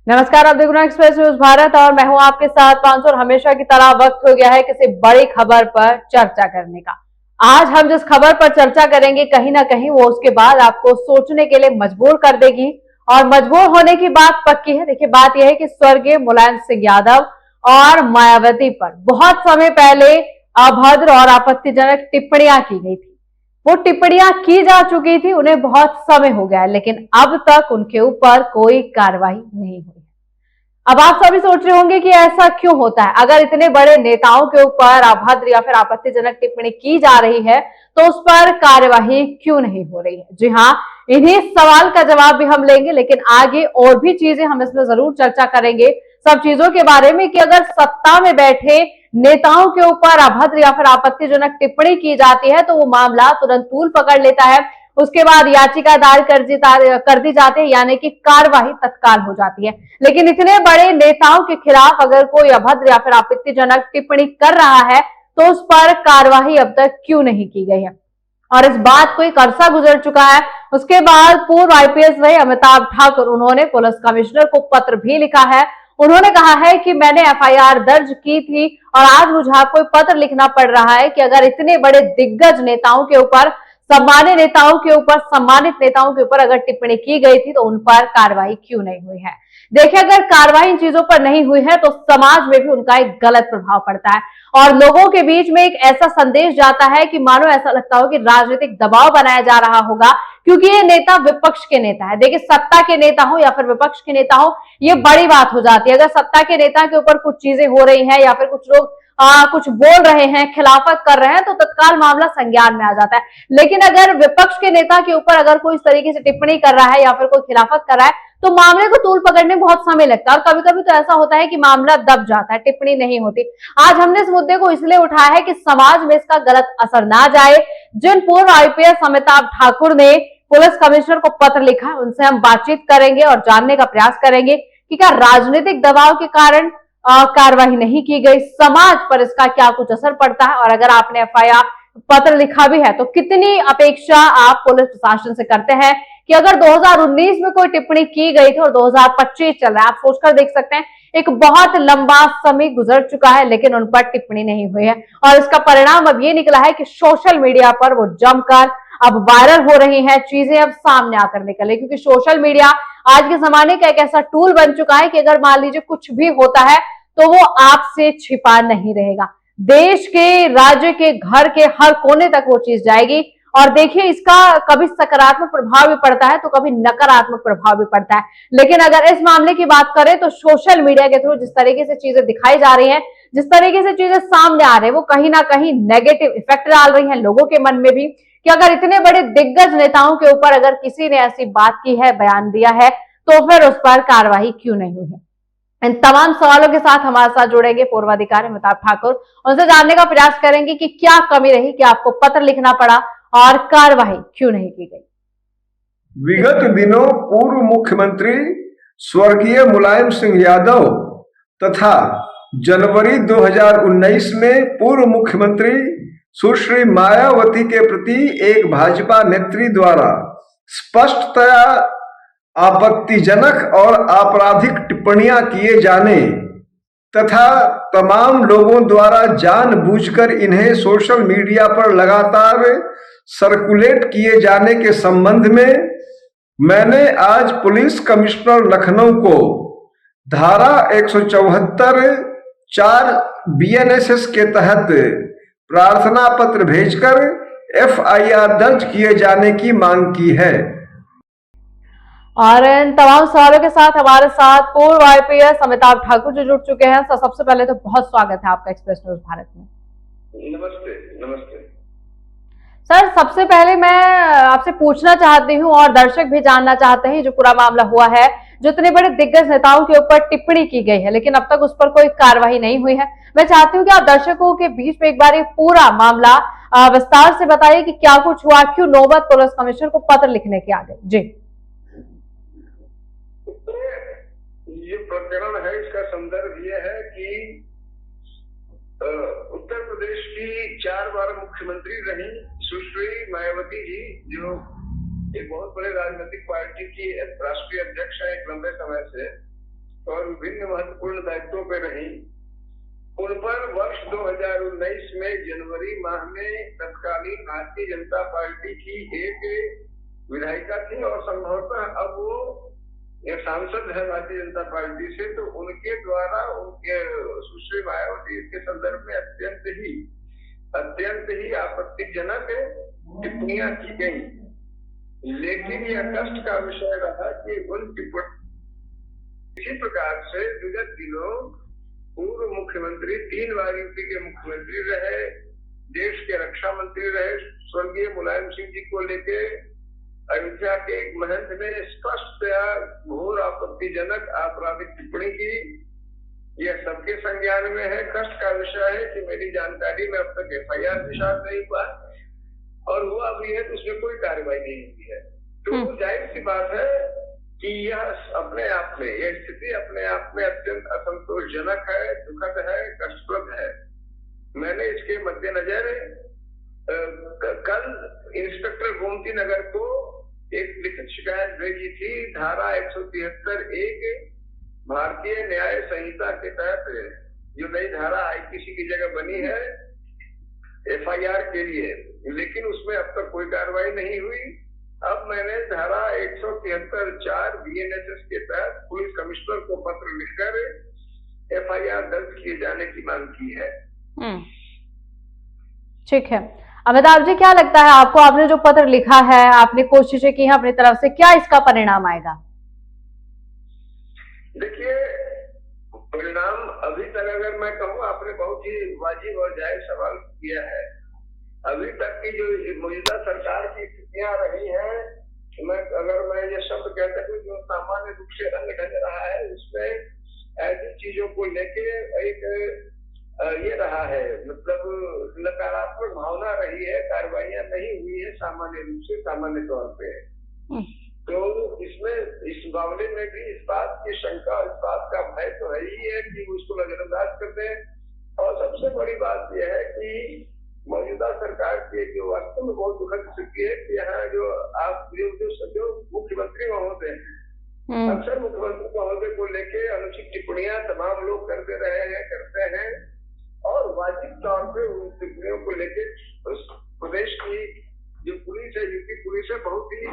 नमस्कार, आप देख रहे हैं एक्सप्रेस न्यूज भारत और मैं हूं आपके साथ पांचू और हमेशा की तरह वक्त हो गया है किसी बड़ी खबर पर चर्चा करने का। आज हम जिस खबर पर चर्चा करेंगे कहीं ना कहीं वो उसके बाद आपको सोचने के लिए मजबूर कर देगी और मजबूर होने की बात पक्की है। देखिए, बात यह है कि स्वर्गीय मुलायम सिंह यादव और मायावती पर बहुत समय पहले अभद्र और आपत्तिजनक टिप्पणियां की गई थी। वो टिप्पणियां की जा चुकी थी, उन्हें बहुत समय हो गया है, लेकिन अब तक उनके ऊपर कोई कार्रवाई नहीं हुई। अब आप सभी सोच रहे होंगे कि ऐसा क्यों होता है। अगर इतने बड़े नेताओं के ऊपर अभद्र या फिर आपत्तिजनक टिप्पणी की जा रही है तो उस पर कार्यवाही क्यों नहीं हो रही है। जी हाँ, इन्हीं सवाल का जवाब भी हम लेंगे, लेकिन आगे और भी चीजें हम इसमें जरूर चर्चा करेंगे सब चीजों के बारे में कि अगर सत्ता में बैठे नेताओं के ऊपर अभद्र या फिर आपत्तिजनक टिप्पणी की जाती है तो वो मामला तुरंत तूल पकड़ लेता है, उसके बाद याचिका दायर कर दी जाती है, यानी कि कार्यवाही तत्काल हो जाती है। लेकिन इतने बड़े नेताओं के खिलाफ अगर कोई अभद्र या फिर आपत्तिजनक टिप्पणी कर रहा है तो उस पर कार्यवाही अब तक क्यों नहीं की गई है। और इस बात को एक अरसा गुजर चुका है। उसके बाद पूर्व आईपीएस रहे अमिताभ ठाकुर, उन्होंने पुलिस कमिश्नर को पत्र भी लिखा है। उन्होंने कहा है कि मैंने एफआईआर दर्ज की थी और आज मुझे आपको पत्र लिखना पड़ रहा है कि अगर इतने बड़े दिग्गज नेताओं के ऊपर, सम्मानित नेताओं के ऊपर अगर टिप्पणी की गई थी तो उन पर कार्रवाई क्यों नहीं हुई है। देखिए, अगर कार्रवाई इन चीजों पर नहीं हुई है तो समाज में भी उनका एक गलत प्रभाव पड़ता है और लोगों के बीच में एक ऐसा संदेश जाता है कि मानो ऐसा लगता हो कि राजनीतिक दबाव बनाया जा रहा होगा, क्योंकि ये नेता विपक्ष के नेता है। देखिए, सत्ता के नेता हो या फिर विपक्ष के नेता हो, ये बड़ी बात हो जाती है। अगर सत्ता के नेता के ऊपर कुछ चीजें हो रही हैं या फिर कुछ लोग कुछ बोल रहे हैं, खिलाफत कर रहे हैं, तो तत्काल मामला संज्ञान में आ जाता है। लेकिन अगर विपक्ष के नेता के ऊपर अगर कोई इस तरीके से टिप्पणी कर रहा है या फिर कोई खिलाफत कर रहा है तो मामले को तूल पकड़ने में बहुत समय लगता है और कभी कभी तो ऐसा होता है कि मामला दब जाता है, टिप्पणी नहीं होती। आज हमने इस मुद्दे को इसलिए उठाया है कि समाज में इसका गलत असर ना जाए। जिन पूर्व आईपीएस अमिताभ ठाकुर ने पुलिस कमिश्नर को पत्र लिखा है, उनसे हम बातचीत करेंगे और जानने का प्रयास करेंगे कि क्या राजनीतिक दबाव के कारण कार्रवाई नहीं की गई, समाज पर इसका क्या कुछ असर पड़ता है, और अगर आपने एफआईआर पत्र लिखा भी है तो कितनी अपेक्षा आप पुलिस प्रशासन से करते हैं कि अगर 2019 में कोई टिप्पणी की गई थी और 2025 चल रहा है, आप सोचकर देख सकते हैं एक बहुत लंबा समय गुजर चुका है लेकिन उन पर टिप्पणी नहीं हुई है। और इसका परिणाम अब ये निकला है कि सोशल मीडिया पर वो जमकर अब वायरल हो रही है, चीजें अब सामने आकर निकले, क्योंकि सोशल मीडिया आज के जमाने का एक ऐसा टूल बन चुका है कि अगर मान लीजिए कुछ भी होता है तो वो आपसे छिपा नहीं रहेगा। देश के, राज्य के, घर के हर कोने तक वो चीज जाएगी। और देखिए, इसका कभी सकारात्मक प्रभाव भी पड़ता है तो कभी नकारात्मक प्रभाव भी पड़ता है। लेकिन अगर इस मामले की बात करें तो सोशल मीडिया के थ्रू जिस तरीके से चीजें दिखाई जा रही हैं, जिस तरीके से चीजें सामने आ रही है, वो कहीं ना कहीं नेगेटिव इफेक्ट डाल रही है लोगों के मन में भी कि अगर इतने बड़े दिग्गज नेताओं के ऊपर अगर किसी ने ऐसी बात की है, बयान दिया है, तो फिर उस पर कार्रवाई क्यों नहीं हुई है। इन तमाम सवालों के साथ हमारे साथ जुड़ेंगे पूर्व अधिकारी अमिताभ ठाकुर। उनसे जानने का प्रयास करेंगे कि क्या कमी रही कि आपको पत्र लिखना पड़ा और कार्रवाई क्यों नहीं की गई। विगत दिनों पूर्व मुख्यमंत्री स्वर्गीय मुलायम सिंह यादव तथा जनवरी 2019 में पूर्व मुख्यमंत्री सुश्री मायावती के प्रति एक भाजपा नेत्री द्वारा स्पष्टतया आपत्तिजनक और आपराधिक टिप्पणियां किए जाने तथा तमाम लोगों द्वारा जानबूझकर इन्हें सोशल मीडिया पर लगातार सर्कुलेट किए जाने के संबंध में मैंने आज पुलिस कमिश्नर लखनऊ को धारा 174(4) बीएनएसएस के तहत प्रार्थना पत्र भेजकर एफआईआर दर्ज किए जाने की मांग की है। और इन तमाम सवालों के साथ हमारे साथ पूर्व आईपीएस अमिताभ ठाकुर जो जुड़ चुके हैं। सर, सबसे पहले तो बहुत स्वागत है आपका एक्सप्रेस न्यूज भारत में। नमस्ते। नमस्ते सर, सबसे पहले मैं आपसे पूछना चाहती हूँ और दर्शक भी जानना चाहते हैं, जो पूरा मामला हुआ है, जो इतने बड़े दिग्गज नेताओं के ऊपर टिप्पणी की गई है लेकिन अब तक उस पर कोई कार्रवाई नहीं हुई है, मैं चाहती हूँ कि आप दर्शकों के बीच में एक बार ये पूरा मामला विस्तार से बताइए कि क्या कुछ हुआ, क्यों नौबत पुलिस कमिश्नर को पत्र लिखने की आ गई। जी, ये प्रकरण है, इसका संदर्भ ये है कि उत्तर प्रदेश की 4 बार मुख्यमंत्री रही सुश्री मायावती जी, जो एक बहुत बड़े राजनीतिक पार्टी की राष्ट्रीय अध्यक्ष है एक लंबे समय से, और विभिन्न महत्वपूर्ण दायित्वों पर रही, उन पर वर्ष 2019 में जनवरी माह में तत्कालीन भारतीय जनता पार्टी की एक विधायिका थी और संभवतः अब वो सांसद है भारतीय जनता पार्टी से, तो उनके द्वारा उनके सुश्री मायावती के संदर्भ में अत्यंत ही आपत्तिजनक टिप्पणियां की गई। लेकिन यह कष्ट का विषय रहा कि उन टिप्पणी इसी प्रकार से विगत दिनों पूर्व मुख्यमंत्री 3 बार यूपी के मुख्यमंत्री रहे, देश के रक्षा मंत्री रहे स्वर्गीय मुलायम सिंह जी को लेके अयोध्या के एक महंत ने स्पष्टतया घोर आपत्तिजनक आपराधिक टिप्पणी की। यह सबके संज्ञान में है। कष्ट का विषय है कि मेरी जानकारी में अब तक FIR निशान नहीं हुआ और हुआ भी है तो उसमें कोई कार्रवाई नहीं हुई है। तो जाहिर सी बात है कि यह अपने आप में, यह स्थिति अपने आप में अत्यंत असंतोषजनक है, दुखद है, कष्टप्रद है। मैंने इसके मद्देनजर कल इंस्पेक्टर गोमती नगर को एक लिखित शिकायत भेजी थी। धारा 173(1) भारतीय न्याय संहिता के तहत जो नई धारा IPC की जगह बनी है FIR के लिए, लेकिन उसमें अब तक कोई कार्रवाई नहीं हुई। अब मैंने धारा 173(4) BNSS के तहत पुलिस कमिश्नर को पत्र लिखकर FIR दर्ज किए जाने की मांग की है। ठीक है अमिताभ जी, क्या लगता है आपको, आपने जो पत्र लिखा है, आपने कोशिशें की हैं अपनी तरफ से, क्या इसका परिणाम आएगा? देखिए, परिणाम अभी तक अगर मैं कहूँ, आपने बहुत ही वाजिब और जायज सवाल किया है। अभी तक की जो मौजूदा सरकार की स्थितियां रही हैं, अगर मैं ये शब्द कह सकूं जो सामान्य रूप से रंग ढंग रहा है, उसमें ऐसी चीजों को लेके एक ये रहा है, मतलब नकारात्मक भावना रही है, कार्रवाइयां नहीं हुई है सामान्य रूप से, सामान्य तौर पे। तो इसमें इस मामले में भी इस बात की शंका, इस बात का भय तो है ही है कि उसको नजरअंदाज कर दें। और सबसे बड़ी बात यह है कि मौजूदा सरकार की जो वास्तव में बहुत दुखद स्थिति है कि यहाँ जो आप जो मुख्यमंत्री महोदय हैं, अक्सर मुख्यमंत्री महोदय को लेके अनुचित टिप्पणियां तमाम लोग करते हैं और वाजिब तौर पे उन टिप्पणियों को लेके प्रदेश की जो पुलिस है, यूपी पुलिस है, बहुत ही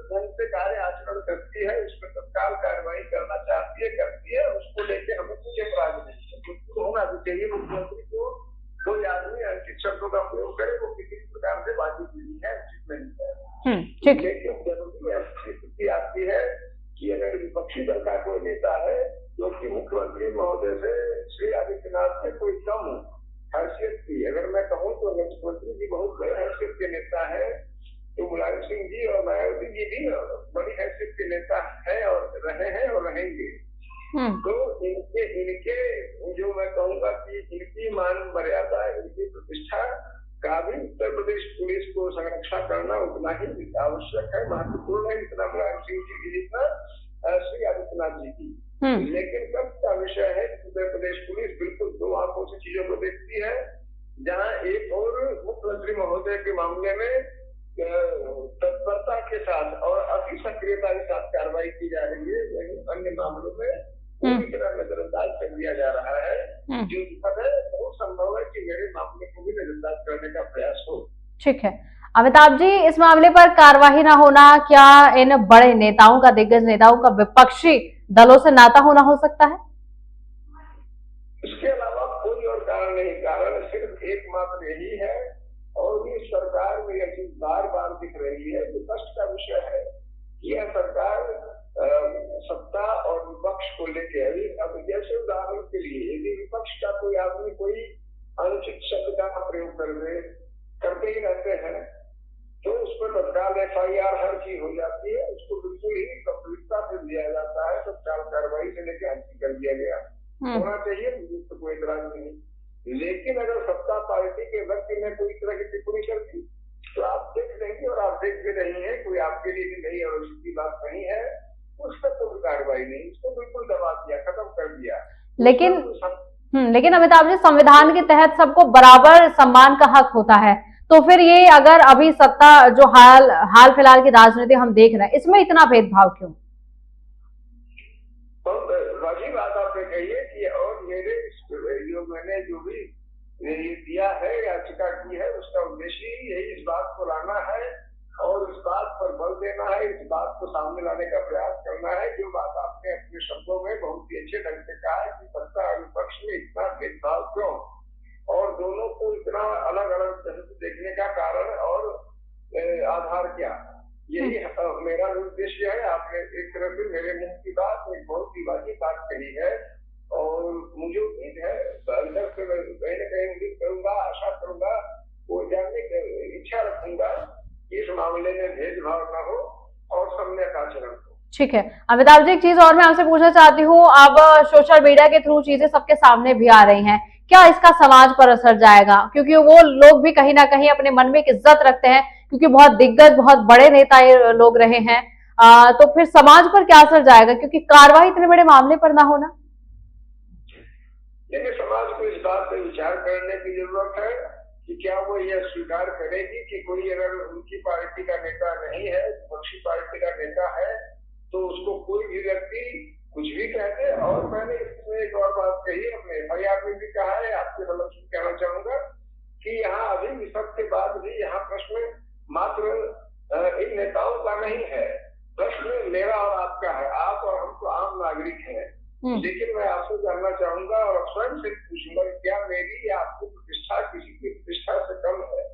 ढंग से कार्य आचरण करती है, उस पर तत्काल कार्रवाई करना चाहती है, करती है। उसको लेके हमें कोई ऐतराज नहीं है। तो होना भी चाहिए मुख्यमंत्री को कोई आदमी अनुचित शब्दों का प्रयोग करे, वो किसी प्रकार से वाजिब नहीं है, उचित नहीं है। लेकिन जरूरी ऐसी स्थिति आती है कि अगर विपक्षी दल का कोई नेता है जो कि मुख्यमंत्री महोदय से, श्री आदित्यनाथ से कोई कम हैसियत की, अगर मैं कहूँ तो मुख्यमंत्री जी बहुत बड़े हैसियत के नेता है, तो मुलायम सिंह जी और मायावती जी भी बड़ी हैसियत के नेता है और रहे हैं और रहेंगे। तो इनके जो मैं कहूँगा कि इनकी मान मर्यादा, इनकी प्रतिष्ठा का भी उत्तर प्रदेश पुलिस को संरक्षा करना उतना ही आवश्यक है, महत्वपूर्ण है, इतना मुलायम सिंह जी की जितना श्री आदित्यनाथ जी की। लेकिन कब का विषय है कि उत्तर प्रदेश पुलिस बिल्कुल 2 आंखों से चीजों को देखती है। जहां एक और मुख्यमंत्री महोदय के मामले में तत्परता के साथ और अति सक्रियता के साथ कार्रवाई की जा रही है, वहीं अन्य मामलों में पूरी तरह नजरअंदाज कर दिया जा रहा है। जो दुखद है, बहुत संभव है कि मेरे मामले को भी नजरअंदाज करने का प्रयास हो। ठीक है अमिताभ जी, इस मामले पर कार्रवाई न होना क्या इन बड़े नेताओं का, दिग्गज नेताओं का विपक्षी दलों से नाता होना हो सकता है? इसके अलावा कोई और कारण नहीं। कारण सिर्फ एकमात्र यही है और ये सरकार में यह चीज बार बार दिख रही है। जो कष्ट का विषय है कि यह सरकार सत्ता और विपक्ष को लेके, अब जैसे उदाहरण के लिए यदि विपक्ष का कोई आदमी कोई अनुचित शब्द का प्रयोग करते ही रहते हैं तो उस पर तत्काल FIR हर चीज हो जाती है, उसको बिल्कुल ही गंभीरता से लिया जाता है, तत्काल कार्रवाई से लेकर अंतिम कर दिया गया होना चाहिए, तो कोई इतराज नहीं। लेकिन अगर सत्ता पार्टी के व्यक्ति ने कोई तरह की टिप्पणी कर दी तो आप देख लेंगे और आप देख भी रही है, कोई आपके लिए भी नई और उसकी बात नहीं है, उस पर कोई कार्रवाई नहीं, उसको बिल्कुल दबा दिया, खत्म कर दिया। लेकिन अमिताभ जी, संविधान के तहत सबको बराबर सम्मान का हक होता है, तो फिर ये अगर अभी सत्ता जो हाल फिलहाल की राजनीति हम देख रहे हैं, इसमें इतना भेदभाव क्यों? मैंने जो भी ये दिया है, याचिका की है, उसका उद्देश्य ही यही इस बात को लाना है और इस बात पर बल देना है, इस बात को सामने लाने का प्रयास करना है, जो बात आपने अपने शब्दों में बहुत ही अच्छे ढंग से कहा है कि सत्ता और विपक्ष में इतना भेदभाव क्यों और दोनों को इतना अलग अलग तरह से देखने का कारण और आधार क्या। यही मेरा उद्देश्य है। आपने एक तरह से मेरे मुंह की बात एक बहुत ही वाजिब बात कही है और मुझे उम्मीद है, अंदर से कहीं न कहीं उम्मीद करूंगा, आशा करूंगा, वो जानने की इच्छा रखूंगा कि इस मामले में भेदभाव न हो और सम्यक आचरण हो। ठीक है अमिताभ जी, एक चीज और मैं आपसे पूछना चाहती हूँ, अब सोशल मीडिया के थ्रू चीजें सबके सामने भी आ रही हैं, क्या इसका समाज पर असर जाएगा? क्योंकि वो लोग भी कहीं ना कहीं अपने मन में एक इज्जत रखते हैं, क्योंकि बहुत दिग्गज बहुत बड़े नेता ये लोग रहे हैं, तो फिर समाज पर क्या असर जाएगा? क्योंकि कार्रवाई इतने बड़े मामले पर ना होना। लेकिन समाज को इस बात पर विचार करने की जरूरत है कि क्या वो यह स्वीकार करेगी कि कोई अगर उनकी पार्टी का नेता नहीं है, विपक्षी पार्टी का नेता है, तो उसको कोई भी व्यक्ति कुछ भी कहते। और मैंने इसमें एक और बात कही, अपने एफआईआर में भी कहा है, आपके समक्ष कहना चाहूंगा कि यहाँ अभी विपक्ष के बाद भी यहाँ प्रश्न मात्र इन नेताओं का नहीं है, प्रश्न मेरा और आपका है। आप और हम तो आम नागरिक हैं, लेकिन मैं आपसे जानना चाहूंगा और स्वयं से पूछूंगा, क्या मेरी या आपकी प्रतिष्ठा किसी की प्रतिष्ठा से कम है?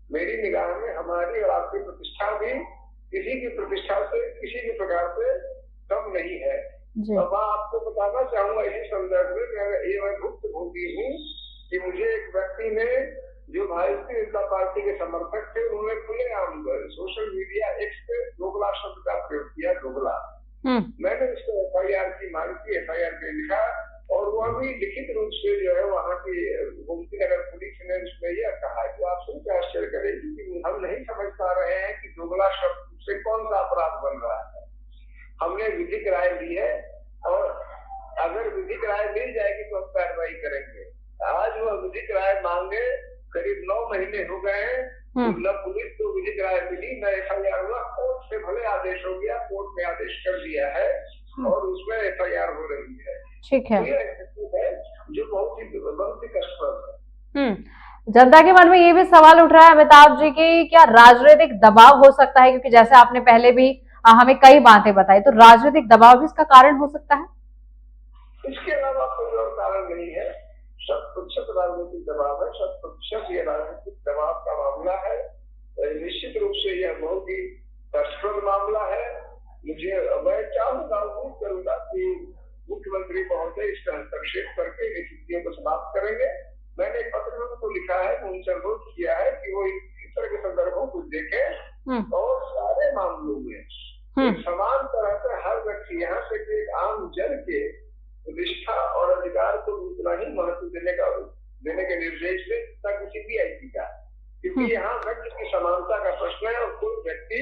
मेरी निगाह में हमारी और आपकी प्रतिष्ठा भी किसी की प्रतिष्ठा से किसी भी प्रकार से कम नहीं है। अब मैं आपको बताना चाहूंगा इसी संदर्भ में, ये मैं भुक्तभोगी हूँ कि मुझे एक व्यक्ति ने, जो भारतीय जनता पार्टी के समर्थक थे, उन्होंने खुलेआम सोशल मीडिया एक्स पे दोगला शब्द का प्रयोग किया, दोगला। मैंने उसको एफआईआर की मांग की, एफआईआर पे लिखा और वह भी लिखित रूप से जो है वहाँ की गोमती नगर पुलिस ने उसमें यह कहा कि आप सुन के आश्चर्य करेंगे कि हम नहीं समझ पा रहे हैं कि दोगला शब्द से कौन सा अपराध बन रहा है। हमने विधिक राय ली है और अगर विधिक राय मिल जाएगी तो हम कार्रवाई करेंगे। आज वह विधिक राय मांगे करीब 9 महीने हो गए हैं, न पुलिस को विधिक राय मिली, न एफआईआर हुआ। कोर्ट से भले आदेश हो गया, कोर्ट ने आदेश कर दिया है और उसमें एफआईआर हो रही है। ठीक है, है जो बहुत ही कष्टप्रद है। जनता के मन में ये भी सवाल उठ रहा है अमिताभ जी की, क्या राजनीतिक दबाव हो सकता है? क्योंकि जैसे आपने पहले भी हमें कई बातें बताई, तो राजनीतिक दबाव भी इसका कारण हो सकता है? इसके अलावा कोई और कारण नहीं है। 100% राजनीतिक दबाव है, 100% ये राजनीतिक दबाव का मामला है। निश्चित रूप से यह बहुत ही कष्टप्रद मामला है। मैं चाहूंगा, उम्मीद करूंगा कि मुख्यमंत्री महोदय इसका हस्तक्षेप करके इन स्थितियों को समाप्त करेंगे। मैंने एक पत्र में उनको लिखा है, उनसे अनुरोध किया है कि वो इस तरह के संदर्भों को देखें और सारे मामलों में समान तरह से हर व्यक्ति, यहाँ से एक आम जन के निष्ठा और अधिकार को उतना ही महत्व देने के निर्देश में किसी भी आईटी का, क्योंकि यहाँ व्यक्ति की समानता का प्रश्न है और कोई व्यक्ति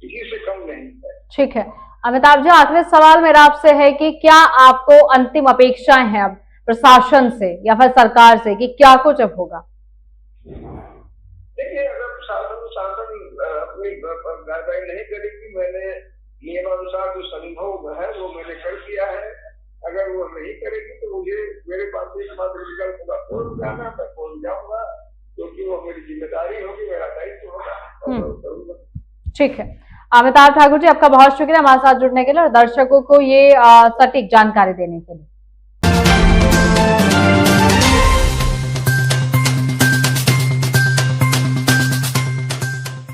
किसी से कम नहीं है। ठीक है अमिताभ जी, आखिरी सवाल मेरा आपसे है कि क्या आपको अंतिम अपेक्षाएं हैं अब प्रशासन से या फिर सरकार से कि क्या कुछ अब होगा? देखिए, अगर शासन अपनी कार्रवाई नहीं करेगी, मैंने नियमानुसार जो संभव है वो मैंने कर दिया है। अगर वो नहीं करेगी तो मुझे मेरे पास एकमात्र विकल्प होगा कोर्ट जाना। मैं कोर्ट जाऊंगा क्योंकि वो मेरी जिम्मेदारी होगी, मेरा दायित्व होगा। ठीक है अमिताभ ठाकुर जी, आपका बहुत शुक्रिया हमारे साथ जुड़ने के लिए और दर्शकों को ये सटीक जानकारी देने के लिए।